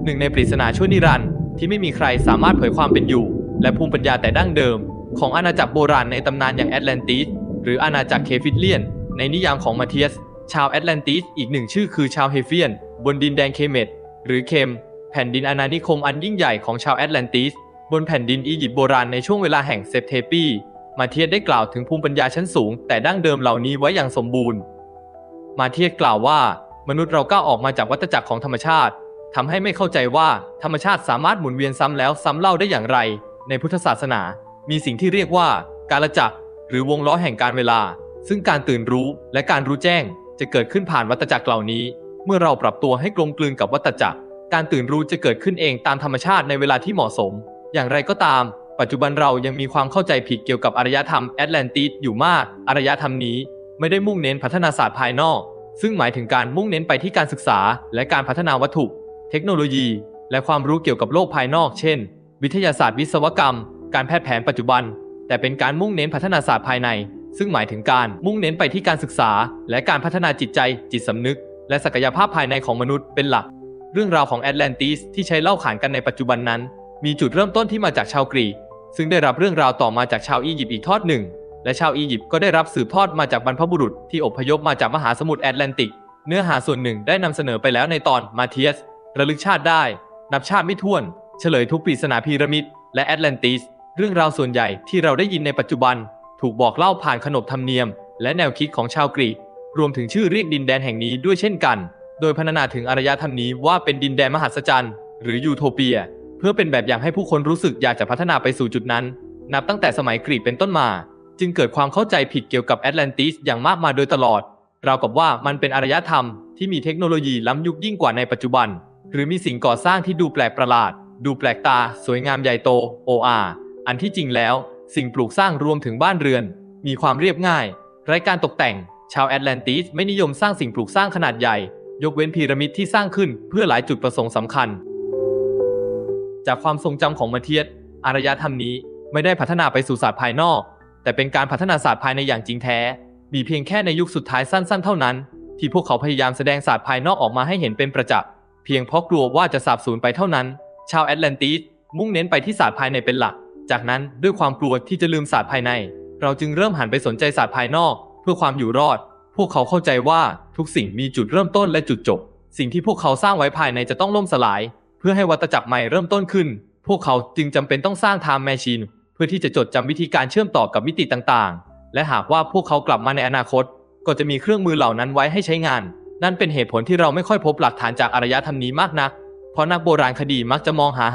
หนึ่งในปริศนาชั่วนิรันดร์ที่ไม่มีใครสามารถเผยความเป็นอยู่และภูมิปัญญาแต่ดั้งเดิมของอาณาจักรโบราณในตำนานอย่างแอตแลนติสหรืออาณาจักรเคฟิตเลียนในนิยามของมาเทียสชาวแอตแลนติสอีกหนึ่งชื่อคือชาวเฮเฟียนบนดินแดนเคเมตหรือเคมแผ่นดินอาณานิคมอันยิ่งใหญ่ของชาวแอตแลนติสบนแผ่นดินอียิปต์โบราณในช่วงเวลาแห่งเซปเทปีมาเทียสได้กล่าวถึงภูมิปัญญาชั้นสูงแต่ดั้งเดิมเหล่านี้ไว้อย่างสมบูรณ์มาเทียสกล่าวว่ามนุษย์เราก้าวออกมาจากวัฏจักรของธรรมชาติทำให้ไม่เข้าใจว่าธรรมชาติสามารถหมุนเวียนซ้ำแล้วซ้ำเล่าได้อย่างไรในพุทธศาสนามีสิ่งที่เรียกว่ากาลจักรหรือวงล้อแห่งกาลเวลาซึ่งการตื่นรู้และการรู้แจ้งจะเกิดขึ้นผ่านวัฏจักรเหล่านี้เมื่อเราปรับตัวให้กลมกลืนกับวัฏจักรการตื่นรู้จะเกิดขึ้นเองตามธรรมชาติในเวลาที่เหมาะสมอย่างไรก็ตามปัจจุบันเรายังมีความเข้าใจผิดเกี่ยวกับอารยธรรมแอตแลนติสอยู่มากอารยธรรมนี้ไม่ได้มุ่งเน้นพัฒนาศาสตร์ภายนอกซึ่งหมายถึงการมุ่งเน้นไปที่การศึกษาและการพัฒนาวัตถุเทคโนโลยีและความรู้เกี่ยวกับโลกภายนอกเช่นวิทยาศาสตร์วิศวกรรมการแพทย์แผนปัจจุบันแต่เป็นการมุ่งเน้นพัฒนาศาสตร์ภายในซึ่งหมายถึงการมุ่งเน้นไปที่การศึกษาและการพัฒนาจิตใจจิตสำนึกและศักยภาพภายในของมนุษย์เป็นหลักเรื่องราวของแอตแลนติสที่ใช้เล่าขานกันในปัจจุบันนั้นมีจุดเริ่มต้นที่มาจากชาวกรีกซึ่งได้รับเรื่องราวต่อมาจากชาวอียิปต์อีกทอดหนึ่งและชาวอียิปต์ก็ได้รับสืบทอดมาจากบรรพบุรุษที่อพยพมาจากมหาสมุทรแอตแลนติกเนื้อหาส่วนหนึ่งได้นำเสนอไปแล้วในตอนมาเทียสระลึกชาติได้นับชาติไม่ถ้วนเฉลยทุกปริศนาพีระมิดและแอตแลนติสเรื่องราวส่วนใหญ่ที่เราได้ยินในปัจจุบันถูกบอกเล่าผ่านขนบธรรมเนียมและแนวคิดของชาวกรีกรวมถึงชื่อเรียกดินแดนแห่งนี้ด้วยเช่นกันโดยพรรณนาถึงอารยธรรมนี้ว่าเป็นดินแดนมหัศจรรย์หรือยูโทเปียเพื่อเป็นแบบอย่างให้ผู้คนรู้สึกอยากจะพัฒนาไปสู่จุดนั้นนับตั้งแต่สมัยกรีกเป็นต้นมาจึงเกิดความเข้าใจผิดเกี่ยวกับแอตแลนติสอย่างมากมาโดยตลอดราวกับว่ามันเป็นอารยธรรมที่มีเทคโนโลยีล้ำยุคยิ่งกว่าในปัจจุบันหรือมีสิ่งก่อสร้างที่ดูแปลกประหลาดดูแปลกตาสวยงามใหญ่โตอันที่จริงแล้วสิ่งปลูกสร้างรวมถึงบ้านเรือนมีความเรียบง่ายไร้การตกแต่งชาวแอตแลนติสไม่นิยมสร้างสิ่งปลูกสร้างขนาดใหญ่ยกเว้นพีระมิดที่สร้างขึ้นเพื่อหลายจุดประสงค์สำคัญจากความทรงจำของมาเทียสอารยธรรมนี้ไม่ได้พัฒนาไปสู่ศาสตร์ภายนอกแต่เป็นการพัฒนาศาสตร์ภายในอย่างจริงแท้มีเพียงแค่ในยุคสุดท้ายสั้นๆเท่านั้นที่พวกเขาพยายามแสดงศาสตร์ภายนอกออกมาให้เห็นเป็นประจักษ์เพียงเพราะกลัวว่าจะสาบสูญไปเท่านั้นชาวแอตแลนติสมุ่งเน้นไปที่ศาสตร์ภายในเป็นหลักจากนั้นด้วยความกลัวที่จะลืมศาสตร์ภายในเราจึงเริ่มหันไปสนใจศาสตร์ภายนอกเพื่อความอยู่รอดพวกเขาเข้าใจว่าทุกสิ่งมีจุดเริ่มต้นและจุดจบสิ่งที่พวกเขาสร้างไว้ภายในจะต้องล่มสลายเพื่อให้วัฏจักรใหม่เริ่มต้นขึ้นพวกเขาจึงจำเป็นต้องสร้างไทม์แมชชีนเพื่อที่จะจดจำวิธีการเชื่อมต่อกับมิติต่างๆและหากว่าพวกเขากลับมาในอนาคตก็จะมีเครื่องมือเหล่านั้นไว้ให้ใช้งานนั่นเป็นเหตุผลที่เราไม่ค่อยพบหลักฐานจากอารยธรรมนี้มากนักเพราะนักโบราณคดีมักจะมองหา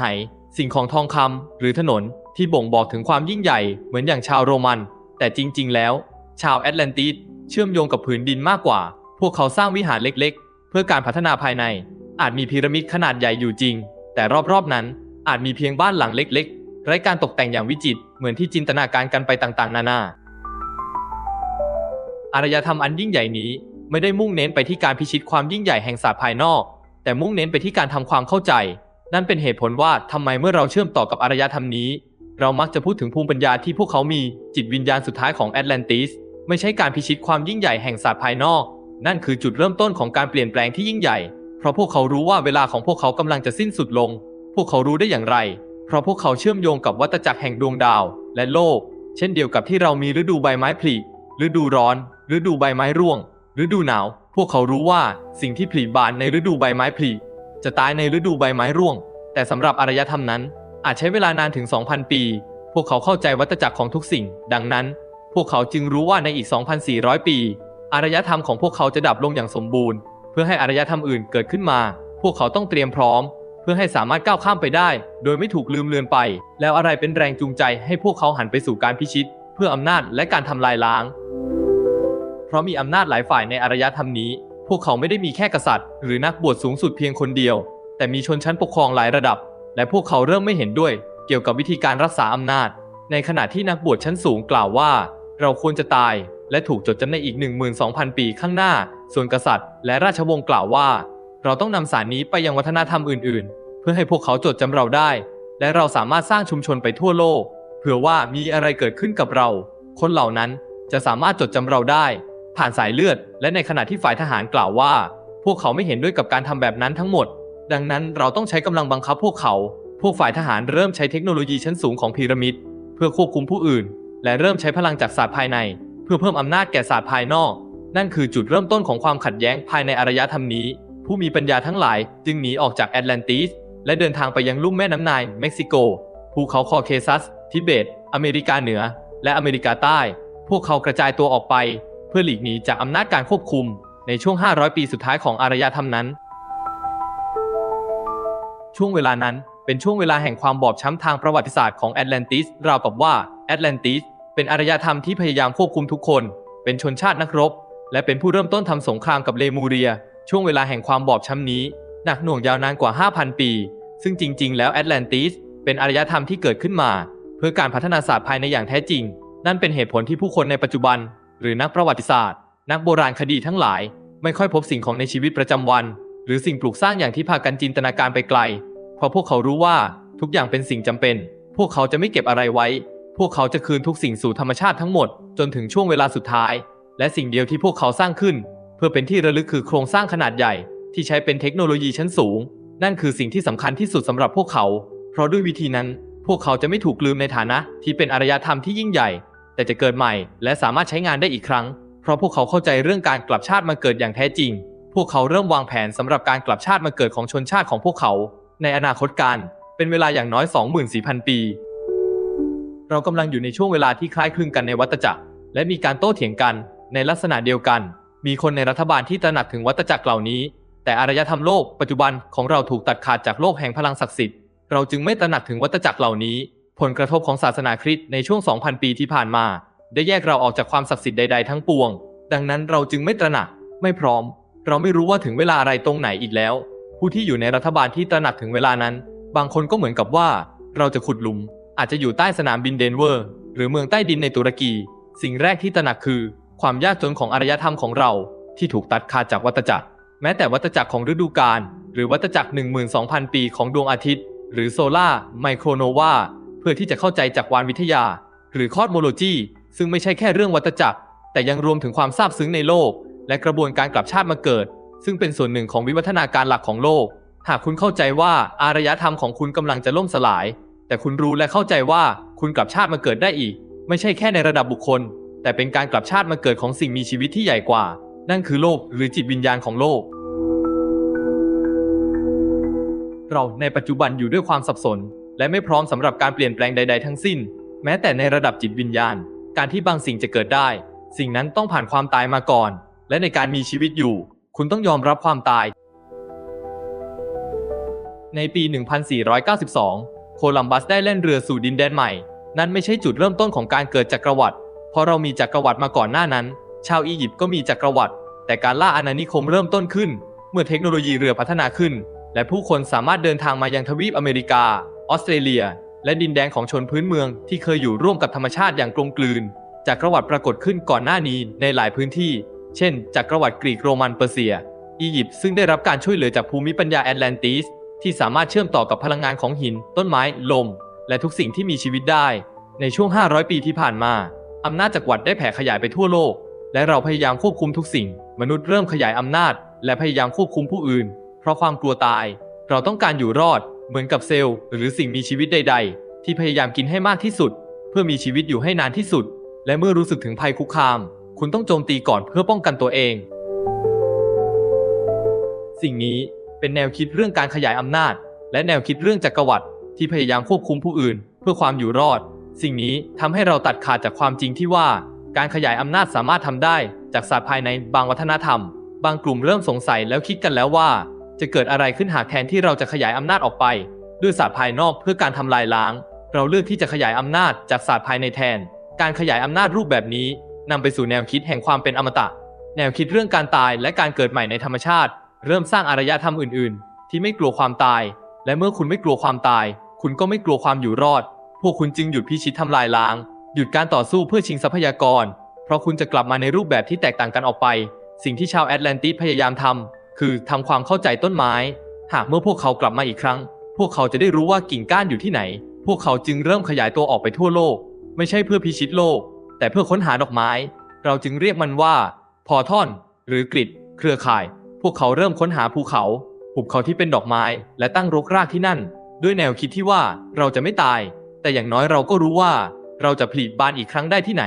สิ่งของทองคำหรือถนนที่บ่งบอกถึงความยิ่งใหญ่เหมือนอย่างชาวโรมันแต่จริงๆแล้วชาวแอตแลนติสเชื่อมโยงกับผืนดินมากกว่าพวกเขาสร้างวิหารเล็กๆเพื่อการพัฒนาภายในอาจมีพีระมิดขนาดใหญ่อยู่จริงแต่รอบๆนั้นอาจมีเพียงบ้านหลังเล็กๆไร้การตกแต่งอย่างวิจิตรเหมือนที่จินตนาการกันไปต่างๆนานาอารยธรรมอันยิ่งใหญ่นี้ไม่ได้มุ่งเน้นไปที่การพิชิตความยิ่งใหญ่แห่งศาสตร์ภายนอกแต่มุ่งเน้นไปที่การทำความเข้าใจนั่นเป็นเหตุผลว่าทำไมเมื่อเราเชื่อมต่อกับอารยธรรมนี้เรามักจะพูดถึงภูมิปัญญาที่พวกเขามีจิตวิญญาณสุดท้ายของแอตแลนติสไม่ใช่การพิชิตความยิ่งใหญ่แห่งศาสตร์ภายนอกนั่นคือจุดเริ่มต้นของการเปลี่ยนแปลงที่ยิ่งใหญ่เพราะพวกเขารู้ว่าเวลาของพวกเขากำลังจะสิ้นสุดลงพวกเขารู้ได้อย่างไรเพราะพวกเขาเชื่อมโยงกับวัฏจักรแห่งดวงดาวและโลกเช่นเดียวกับที่เรามีฤดูใบไม้ผลิฤดูร้อนฤดูใบไม้ร่วงฤดูหนาวพวกเขารู้ว่าสิ่งที่ผลิบานในฤดูใบไม้ผลิจะตายในฤดูใบไม้ร่วงแต่สำหรับอารยธรรมนั้นอาจใช้เวลานานถึง 2,000 ปีพวกเขาเข้าใจวัฏจักรของทุกสิ่งดังนั้นพวกเขาจึงรู้ว่าในอีก 2,400 ปีอารยธรรมของพวกเขาจะดับลงอย่างสมบูรณ์เพื่อให้อารยธรรมอื่นเกิดขึ้นมาพวกเขาต้องเตรียมพร้อมเพื่อให้สามารถก้าวข้ามไปได้โดยไม่ถูกลืมเลือนไปแล้วอะไรเป็นแรงจูงใจให้พวกเขาหันไปสู่การพิชิตเพื่ออำนาจและการทำลายล้างเพราะมีอำนาจหลายฝ่ายในอารยธรรมนี้พวกเขาไม่ได้มีแค่กษัตริย์หรือนักบวชสูงสุดเพียงคนเดียวแต่มีชนชั้นปกครองหลายระดับและพวกเขาเริ่มไม่เห็นด้วยเกี่ยวกับวิธีการรักษาอำนาจในขณะที่นักบวชชั้นสูงกล่าวว่าเราควรจะตายและถูกจดจำในอีก 12,000 ปีข้างหน้าส่วนกษัตริย์และราชวงศ์กล่าวว่าเราต้องนำสารนี้ไปยังวัฒนธรรมอื่นๆเพื่อให้พวกเขาจดจำเราได้และเราสามารถสร้างชุมชนไปทั่วโลกเผื่อว่ามีอะไรเกิดขึ้นกับเราคนเหล่านั้นจะสามารถจดจำเราได้ผ่านสายเลือดและในขณะที่ฝ่ายทหารกล่าวว่าพวกเขาไม่เห็นด้วยกับการทำแบบนั้นทั้งหมด ดังนั้นเราต้องใช้กำลังบังคับพวกเขาพวกฝ่ายทหารเริ่มใช้เทคโนโลยีชั้นสูงของพีระมิดเพื่อควบคุมผู้อื่นและเริ่มใช้พลังจากศาสตร์ภายในเพื่อเพิ่มอำนาจแก่ศาสตร์ภายนอกนั่นคือจุดเริ่มต้นของความขัดแย้งภายในอารยธรรมนี้ผู้มีปัญญาทั้งหลายจึงหนีออกจากแอตแลนติสและเดินทางไปยังลุ่มแม่น้ำไนล์เม็กซิโกภูเขาคอเคซัสทิเบตอเมริกาเหนือและอเมริกาใต้พวกเขากระจายตัวออกไปเพื่อหลีกหนีจากอำนาจการควบคุมในช่วง500 ปีสุดท้ายของอารยธรรมนั้นช่วงเวลานั้นเป็นช่วงเวลาแห่งความบอบช้ำทางประวัติศาสตร์ของแอตแลนติสราวกับว่าแอตแลนติสเป็นอารยธรรมที่พยายามควบคุมทุกคนเป็นชนชาตินักรบและเป็นผู้เริ่มต้นทำสงครามกับเลมูเรียช่วงเวลาแห่งความบอบช้ำนี้หนักหน่วงยาวนานกว่า 5,000 ปีซึ่งจริงๆแล้วแอตแลนติสเป็นอารยธรรมที่เกิดขึ้นมาเพื่อการพัฒนาศาสตร์ภายในอย่างแท้จริงนั่นเป็นเหตุผลที่ผู้คนในปัจจุบันหรือนักประวัติศาสตร์นักโบราณคดีทั้งหลายไม่ค่อยพบสิ่งของในชีวิตประจำวันหรือสิ่งปลูกสร้างอย่างที่พากันจินตนาการไปไกลเพราะพวกเขารู้ว่าทุกอย่างเป็นสิ่งจำเป็นพวกเขาจะไม่เก็บอะไรไว้พวกเขาจะคืนทุกสิ่งสู่ธรรมชาติทั้งหมดจนถึงช่วงเวลาสุดท้ายและสิ่งเดียวที่พวกเขาสร้างขึ้นเพื่อเป็นที่ระลึกคือโครงสร้างขนาดใหญ่ที่ใช้เป็นเทคโนโลยีชั้นสูงนั่นคือสิ่งที่สำคัญที่สุดสำหรับพวกเขาเพราะด้วยวิธีนั้นพวกเขาจะไม่ถูกลืมในฐานะที่เป็นอารยธรรมที่ยิ่งใหญ่แต่จะเกิดใหม่และสามารถใช้งานได้อีกครั้งเพราะพวกเขาเข้าใจเรื่องการกลับชาติมาเกิดอย่างแท้จริงพวกเขาเริ่มวางแผนสำหรับการกลับชาติมาเกิดของชนชาติของพวกเขาในอนาคตการเป็นเวลาอย่างน้อย 24,000 ปีเรากำลังอยู่ในช่วงเวลาที่คล้ายคลึงกันในวัฏจักรและมีการโต้เถียงกันในลักษณะเดียวกันมีคนในรัฐบาลที่ตระหนักถึงวัฏจักรเหล่านี้แต่อารยธรรมโลกปัจจุบันของเราถูกตัดขาดจากโลกแห่งพลังศักดิ์สิทธิ์เราจึงไม่ตระหนักถึงวัฏจักรเหล่านี้ผลกระทบของศาสนาคริสต์ในช่วง 2,000 ปีที่ผ่านมาได้แยกเราออกจากความศักดิ์สิทธิ์ใดๆทั้งปวงดังนั้นเราจึงไม่ตระหนักไม่พร้อมเราไม่รู้ว่าถึงเวลาอะไรตรงไหนอีกแล้วผู้ที่อยู่ในรัฐบาลที่ตระหนักถึงเวลานั้นบางคนก็เหมือนกับว่าเราจะขุดหลุมอาจจะอยู่ใต้สนามบินเดนเวอร์หรือเมืองใต้ดินในตุรกีสิ่งแรกที่ตระหนักคือความยากจนของอารยธรรมของเราที่ถูกตัดขาดจากวัฏจักรแม้แต่วัฏจักรของฤดูกาลหรือวัฏจักร 12,000 ปีของดวงอาทิตย์หรือโซลาร์ไมโครโนวาเพื่อที่จะเข้าใจจักรวาลวิทยาหรือคอสโมโลจีซึ่งไม่ใช่แค่เรื่องวัฏจักรแต่ยังรวมถึงความซาบซึ้งในโลกและกระบวนการกลับชาติมาเกิดซึ่งเป็นส่วนหนึ่งของวิวัฒนาการหลักของโลกหากคุณเข้าใจว่าอารยธรรมของคุณกำลังจะล่มสลายแต่คุณรู้และเข้าใจว่าคุณกลับชาติมาเกิดได้อีกไม่ใช่แค่ในระดับบุคคลแต่เป็นการกลับชาติมาเกิดของสิ่งมีชีวิตที่ใหญ่กว่านั่นคือโลกหรือจิตวิญญาณของโลกเราในปัจจุบันอยู่ด้วยความสับสนและไม่พร้อมสำหรับการเปลี่ยนแปลงใดๆทั้งสิ้นแม้แต่ในระดับจิตวิญญาณการที่บางสิ่งจะเกิดได้สิ่งนั้นต้องผ่านความตายมาก่อนและในการมีชีวิตอยู่คุณต้องยอมรับความตายในปี 1492 โคลัมบัสได้แล่นเรือสู่ดินแดนใหม่นั่นไม่ใช่จุดเริ่มต้นของการเกิดจักรวรรดิเพราะเรามีจักรวรรดิมาก่อนหน้านั้นชาวอียิปต์ก็มีจักรวรรดิแต่การล่าอาณานิคมเริ่มต้นขึ้นเมื่อเทคโนโลยีเรือพัฒนาขึ้นและผู้คนสามารถเดินทางมายังทวีปอเมริกาออสเตรเลียและดินแดนของชนพื้นเมืองที่เคยอยู่ร่วมกับธรรมชาติอย่างกลมกลืนจักรวรรดิปรากฏขึ้นก่อนหน้านี้ในหลายพื้นที่เช่นจักรวรรดิกรีกโรมันเปอร์เซียอียิปต์ซึ่งได้รับการช่วยเหลือจากภูมิปัญญาแอตแลนติสที่สามารถเชื่อมต่อกับพลังงานของหินต้นไม้ลมและทุกสิ่งที่มีชีวิตได้ในช่วง500 ปีที่ผ่านมาอำนาจจักรวรรดิได้แผ่ขยายไปทั่วโลกและเราพยายามควบคุมทุกสิ่งมนุษย์เริ่มขยายอำนาจและพยายามควบคุมผู้อื่นเพราะความกลัวตายเราต้องการอยู่รอดเหมือนกับเซลล์หรือสิ่งมีชีวิตใดๆที่พยายามกินให้มากที่สุดเพื่อมีชีวิตอยู่ให้นานที่สุดและเมื่อรู้สึกถึงภัยคุกคามคุณต้องโจมตีก่อนเพื่อป้องกันตัวเองสิ่งนี้เป็นแนวคิดเรื่องการขยายอำนาจและแนวคิดเรื่องจักรวรรดิที่พยายามควบคุมผู้อื่นเพื่อความอยู่รอดสิ่งนี้ทำให้เราตัดขาดจากความจริงที่ว่าการขยายอำนาจสามารถทำได้จากศาสตร์ภายในบางวัฒนธรรมบางกลุ่มเริ่มสงสัยแล้วคิดกันแล้วว่าจะเกิดอะไรขึ้นหากแทนที่เราจะขยายอำนาจออกไปด้วยศาสตร์ภายนอกเพื่อการทำลายล้างเราเลือกที่จะขยายอำนาจจากศาสตร์ภายในแทนการขยายอำนาจรูปแบบนี้นำไปสู่แนวคิดแห่งความเป็นอมตะแนวคิดเรื่องการตายและการเกิดใหม่ในธรรมชาติเริ่มสร้างอารยธรรมอื่นๆที่ไม่กลัวความตายและเมื่อคุณไม่กลัวความตายคุณก็ไม่กลัวความอยู่รอดพวกคุณจึงหยุดพิชิตทำลายล้างหยุดการต่อสู้เพื่อชิงทรัพยากรเพราะคุณจะกลับมาในรูปแบบที่แตกต่างกันออกไปสิ่งที่ชาวแอตแลนติสพยายามทำคือทำความเข้าใจต้นไม้หากเมื่อพวกเขากลับมาอีกครั้งพวกเขาจะได้รู้ว่ากิ่งก้านอยู่ที่ไหนพวกเขาจึงเริ่มขยายตัวออกไปทั่วโลกไม่ใช่เพื่อพิชิตโลกแต่เพื่อค้นหาดอกไม้เราจึงเรียกมันว่าพอท่อนหรือกริดเครือข่ายพวกเขาเริ่มค้นหาภูเขา หุบเขาที่เป็นดอกไม้และตั้งรกรากที่นั่นด้วยแนวคิดที่ว่าเราจะไม่ตายแต่อย่างน้อยเราก็รู้ว่าเราจะผลิบานอีกครั้งได้ที่ไหน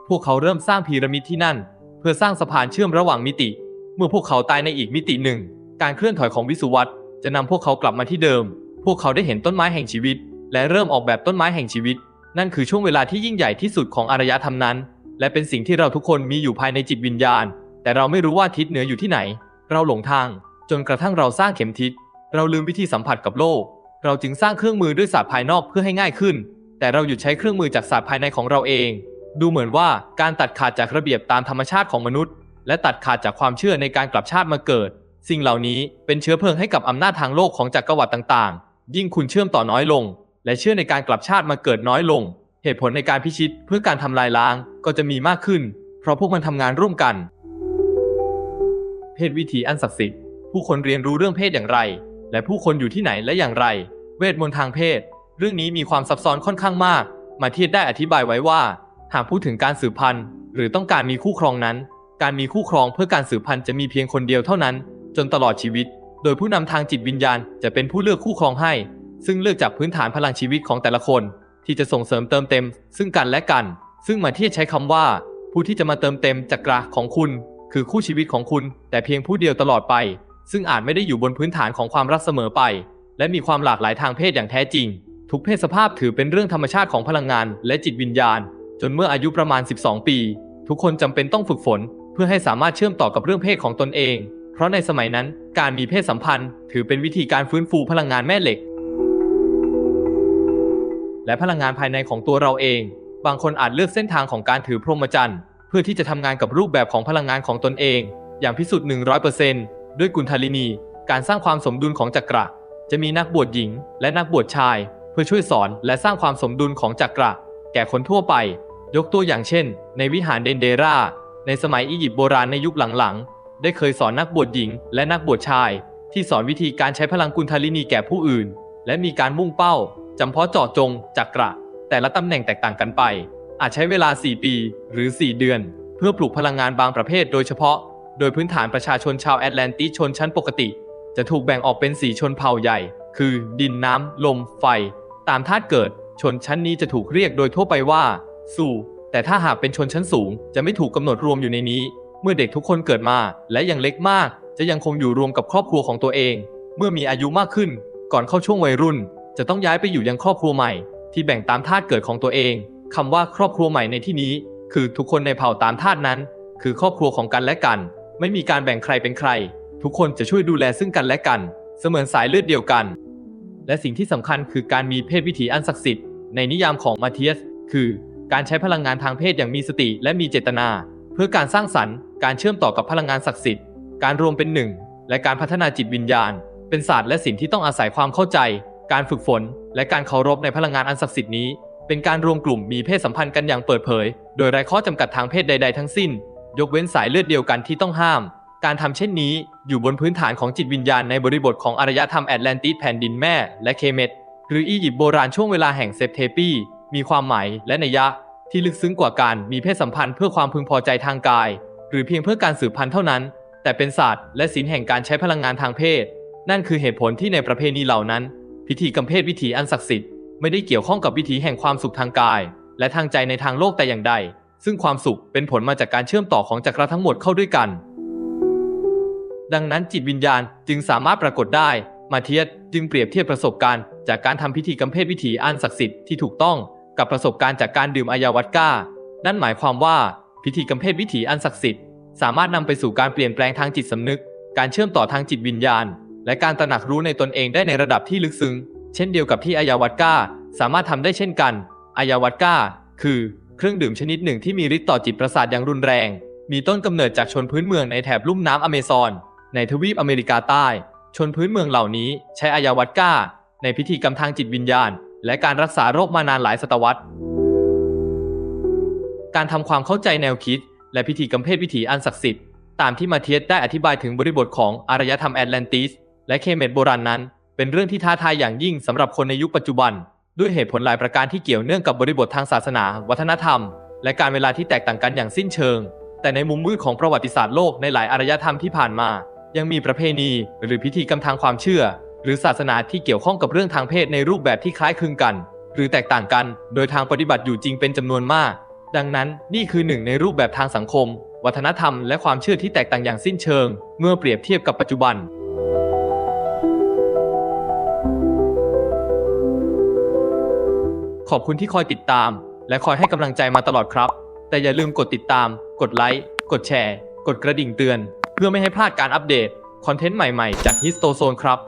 พวกเขาเริ่มสร้างพีระมิดที่นั่นเพื่อสร้างสะพานเชื่อมระหว่างมิติเมื่อพวกเขาตายในอีกมิติหนึ่งการเคลื่อนถอยของวิสุวัตจะนำพวกเขากลับมาที่เดิมพวกเขาได้เห็นต้นไม้แห่งชีวิตและเริ่มออกแบบต้นไม้แห่งชีวิตนั่นคือช่วงเวลาที่ยิ่งใหญ่ที่สุดของอารยธรรมนั้นและเป็นสิ่งที่เราทุกคนมีอยู่ภายในจิตวิญญาณแต่เราไม่รู้ว่าทิศเหนืออยู่ที่ไหนเราหลงทางจนกระทั่งเราสร้างเข็มทิศเราลืมวิธีสัมผัสกับโลกเราจึงสร้างเครื่องมือด้วยศาสตร์ภายนอกเพื่อให้ง่ายขึ้นแต่เราหยุดใช้เครื่องมือจากศาสตร์ภายในของเราเองดูเหมือนว่าการตัดขาดจากระเบียบตามธรรมชาติของมนุษย์และตัดขาดจากความเชื่อในการกลับชาติมาเกิดสิ่งเหล่านี้เป็นเชื้อเพลิงให้กับอำนาจทางโลกของจักรวรรดิต่างๆยิ่งคุณเชื่อมต่อน้อยลงและเชื่อในการกลับชาติมาเกิดน้อยลงเหตุผลในการพิชิตเพื่อการทำลายล้างก็จะมีมากขึ้นเพราะพวกมันทำงานร่วมกันเพศวิถีอันศักดิ์สิทธิ์ผู้คนเรียนรู้เรื่องเพศอย่างไรและผู้คนอยู่ที่ไหนและอย่างไรเวทมนต์ทางเพศเรื่องนี้มีความซับซ้อนค่อนข้างมากมาเทียสได้อธิบายไว้ว่าหากพูดถึงการสืบพันธุ์หรือต้องการมีคู่ครองนั้นการมีคู่ครองเพื่อการสืบพันธุ์จะมีเพียงคนเดียวเท่านั้นจนตลอดชีวิตโดยผู้นำทางจิตวิญญาณจะเป็นผู้เลือกคู่ครองให้ซึ่งเลือกจากพื้นฐานพลังชีวิตของแต่ละคนที่จะส่งเสริมเติมเต็มซึ่งกันและกันซึ่งมาเทียสใช้คำว่าผู้ที่จะมาเติมเต็มจักรของคุณคือคู่ชีวิตของคุณแต่เพียงผู้เดียวตลอดไปซึ่งอาจไม่ได้อยู่บนพื้นฐานของความรักเสมอไปและมีความหลากหลายทางเพศอย่างแท้จริงทุกเพศสภาพถือเป็นเรื่องธรรมชาติของพลังงานและจิตวิญญาณจนเมื่ออายุประมาณ12ปีทุกคนจำเป็นต้องฝึกฝนเพื่อให้สามารถเชื่อมต่อกับเรื่องเพศของตนเองเพราะในสมัยนั้นการมีเพศสัมพันธ์ถือเป็นวิธีการฟื้นฟูพลังงานแม่เหล็กและพลังงานภายในของตัวเราเองบางคนอาจเลือกเส้นทางของการถือพรหมจรรย์เพื่อที่จะทำงานกับรูปแบบของพลังงานของตนเองอย่างพิสูจน์ 100% ด้วยกุณฑาลินีการสร้างความสมดุลของจักระจะมีนักบวชหญิงและนักบวชชายเพื่อช่วยสอนและสร้างความสมดุลของจักระแก่คนทั่วไปยกตัวอย่างเช่นในวิหารเดนเดราในสมัยอียิปต์โบราณในยุคหลังๆได้เคยสอนนักบวชหญิงและนักบวชชายที่สอนวิธีการใช้พลังกุณฑาลินีแก่ผู้อื่นและมีการมุ่งเป้าจำเพาะเจาะจงจักระแต่ละตำแหน่งแตกต่างกันไปอาจใช้เวลา4ปีหรือ4เดือนเพื่อปลูกพลังงานบางประเภทโดยเฉพาะโดยพื้นฐานประชาชนชาวแอตแลนติสชนชั้นปกติจะถูกแบ่งออกเป็น4ชนเผ่าใหญ่คือดินน้ำลมไฟตามธาตุเกิดชนชั้นนี้จะถูกเรียกโดยทั่วไปว่าสู่แต่ถ้าหากเป็นชนชั้นสูงจะไม่ถูกกำหนดรวมอยู่ในนี้เมื่อเด็กทุกคนเกิดมาและยังเล็กมากจะยังคงอยู่รวมกับครอบครัวของตัวเองเมื่อมีอายุมากขึ้นก่อนเข้าช่วงวัยรุ่นจะต้องย้ายไปอยู่ยังครอบครัวใหม่ที่แบ่งตามธาตุเกิดของตัวเองคำว่าครอบครัวใหม่ในที่นี้คือทุกคนในเผ่าตามธาตุนั้นคือครอบครัวของกันและกันไม่มีการแบ่งใครเป็นใครทุกคนจะช่วยดูแลซึ่งกันและกันเสมือนสายเลือดเดียวกันและสิ่งที่สำคัญคือการมีเพศวิถีอันศักดิ์สิทธิ์ในนิยามของมาเทียสคือการใช้พลังงานทางเพศอย่างมีสติและมีเจตนาเพื่อการสร้างสรรค์การเชื่อมต่อกับพลังงานศักดิ์สิทธิ์การรวมเป็นหนึ่งและการพัฒนาจิตวิญญาณเป็นศาสตร์และศิลป์ที่ต้องอาศัยความเข้าใจการฝึกฝนและการเคารพในพลังงานอันศักดิ์สิทธิ์นี้เป็นการรวมกลุ่มมีเพศสัมพันธ์กันอย่างเปิดเผยโดยไร้ข้อจำกัดทางเพศใดๆทั้งสิ้นยกเว้นสายเลือดเดียวกันที่ต้องห้ามการทำเช่นนี้อยู่บนพื้นฐานของจิตวิญญาณในบริบทของอารยธรรมแอตแลนติสแผ่นดินแม่และเคเมตหรืออียิปต์โบราณช่วงเวลาแห่งเซปเทปีมีความหมายและนัยยะที่ลึกซึ้งกว่าการมีเพศสัมพันธ์เพื่อความพึงพอใจทางกายหรือเพียงเพื่อการสืบพันธุ์เท่านั้นแต่เป็นศาสตร์และศิลป์แห่งการใช้พลังงานทางเพศนั่นคือเหตุผลที่ในประเพณีเหล่านั้นพิธีกรรมเพศวิถีอันศักดิ์สิทธิ์ไม่ได้เกี่ยวข้องกับวิถีแห่งความสุขทางกายและทางใจในทางโลกแต่อย่างใดซึ่งความสุขเป็นผลมาจากการเชื่อมต่อของจักรทั้งหมดเข้าด้วยกันดังนั้นจิตวิญญาณจึงสามารถปรากฏได้มาเทียสจึงเปรียบเทียบประสบการณ์จากการทำพิธีกรรมเพศวิถีอันศักดิ์สิทธิ์ที่ถูกต้องกับประสบการณ์จากการดื่มอายาวัดก้านั่นหมายความว่าพิธีกรรมเพศวิถีอันศักดิ์สิทธิ์สามารถนำไปสู่การเปลี่ยนแปลงทางจิตสำนึกการเชื่อมต่อทางจิตวิญญาณและการตระหนักรู้ในตนเองได้ในระดับที่ลึกซึ้งเช่นเดียวกับที่อายาวัดก้าสามารถทำได้เช่นกันอายาวัดก้าคือเครื่องดื่มชนิดหนึ่งที่มีฤทธิ์ต่อจิตประสาทอย่างรุนแรงมีต้นกำเนิดจากชนพื้นเมืองในแถบลุ่มน้ำอเมซอนในทวีปอเมริกาใต้ชนพื้นเมืองเหล่านี้ใช้อายาวัดก้าในพิธีกรรมทางจิตวิญญาณและการรักษาโรคมานานหลายศตวรรษการทำความเข้าใจแนวคิดและพิธีกรรมเพศวิถีอันศักดิ์สิทธิ์ตามที่มาเทียสได้อธิบายถึงบริบทของอารยธรรมแอตแลนติสและเคเมตโบราณนั้นเป็นเรื่องที่ท้าทายอย่างยิ่งสำหรับคนในยุคปัจจุบันด้วยเหตุผลหลายประการที่เกี่ยวเนื่องกับบริบททางศาสนาวัฒนธรรมและการเวลาที่แตกต่างกันอย่างสิ้นเชิงแต่ในมุมมืดของประวัติศาสตร์โลกในหลายอารยธรรมที่ผ่านมา ยังมีประเพณีหรือพิธีกรรมทางความเชื่อ หรือศาสนาที่เกี่ยวข้องกับเรื่องทางเพศในรูปแบบที่คล้ายคลึงกัน หรือแตกต่างกัน โดยทางปฏิบัติอยู่จริงเป็นจำนวนมาก ดังนั้นนี่คือหนึ่งในรูปแบบทางสังคม วัฒนธรรมและความเชื่อที่แตกต่างอย่างสิ้นเชิง เมื่อเปรียบเทียบกับปัจจุบันขอบคุณที่คอยติดตามและคอยให้กำลังใจมาตลอดครับแต่อย่าลืมกดติดตามกดไลค์กดแชร์กดกระดิ่งเตือนเพื่อไม่ให้พลาดการอัปเดตคอนเทนต์ใหม่ๆจาก Histozone ครับ